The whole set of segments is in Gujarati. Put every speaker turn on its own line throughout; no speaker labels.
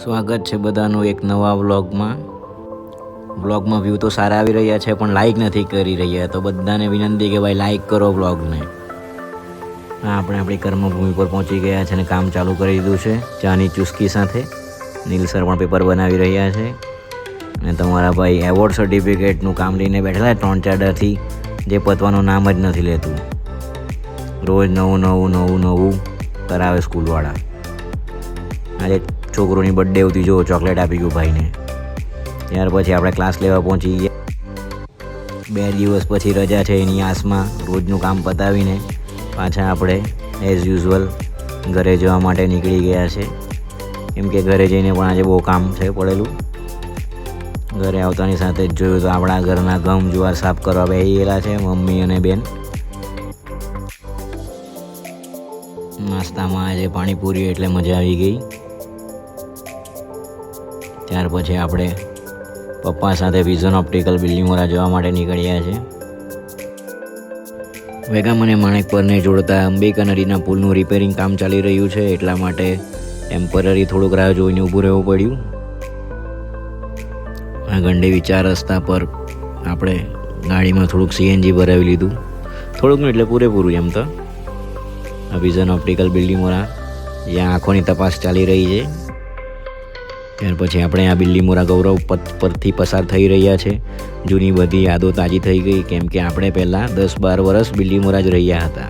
સ્વાગત છે બધાનું એક નવા વ્લોગમાં વ્યૂ તો સારા આવી રહ્યા છે પણ લાઈક નથી કરી રહ્યા, તો બધાને વિનંતી કે ભાઈ લાઈક કરો વ્લોગને. આપણે આપણી કર્મભૂમિ પર પહોંચી ગયા છે અને કામ ચાલુ કરી દીધું છે ચાની ચુસ્કી સાથે. નીલ સર પણ પેપર બનાવી રહ્યા છે અને તમારા ભાઈ એવોર્ડ સર્ટિફિકેટનું કામ લઈને બેઠેલા 3-4 દાથી, જે પતવાનું નામ જ નથી લેતું. રોજ નવું કરાવે સ્કૂલવાળા. આજે છોકરોની બર્થડે હતી, જો ચોકલેટ આપી ગયું ભાઈને. ત્યાર પછી આપણે ક્લાસ લેવા પહોંચી ગયા. 2 દિવસ પછી રજા છે, એની આસમાં રોજનું કામ પતાવીને પાછા આપણે એઝ યુઝ્યુઅલ ઘરે જવા માટે નીકળી ગયા છે. કેમ કે ઘરે જઈને પણ આજે બહુ કામ છે પડેલું. ઘરે આવતાની સાથે જ જોયું તો આપણા ઘરના ગમ જુવાર સાફ કરવા બેસી ગયેલા છે મમ્મી અને બેન. નાસ્તામાં આજે પાણીપુરી એટલે મજા આવી ગઈ. ત્યાર પછી આપણે પપ્પા સાથે વિઝન ઓપ્ટિકલ બિલ્ડીમોરા જવા માટે નીકળ્યા છે. વેગામ અને માણેકપરને જોડતા અંબિકા નદીના પુલનું રિપેરિંગ કામ ચાલી રહ્યું છે, એટલા માટે ટેમ્પરરી થોડુંક રાહ જોઈને ઊભું રહેવું પડ્યું. આ ગંડેવી 4 રસ્તા પર આપણે ગાડીમાં થોડુંક સીએનજી ભરાવી લીધું. થોડુંક એટલે પૂરેપૂરું એમ તો. આ વિઝન ઓપ્ટિકલ બિલ્ડીમોરા જ્યાં આંખોની તપાસ ચાલી રહી છે. ત્યાર પછી આપણે આ બિલ્ડીમોરા ગૌરવ પથ પરથી પસાર થઈ રહ્યા છે. જૂની બધી યાદો તાજી થઈ ગઈ, કેમ કે આપણે પહેલાં 10-12 વર્ષ બિલ્ડીમોરા જ રહ્યા હતા.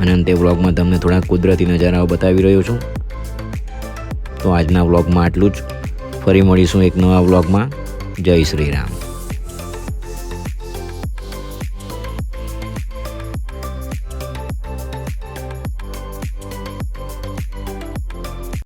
અને અંતે વ્લોગમાં તમને થોડા કુદરતી નજારાઓ બતાવી રહ્યો છું. તો આજના વ્લોગમાં આટલું જ. ફરી મળીશું એક નવા વ્લોગમાં. જય શ્રી રામ.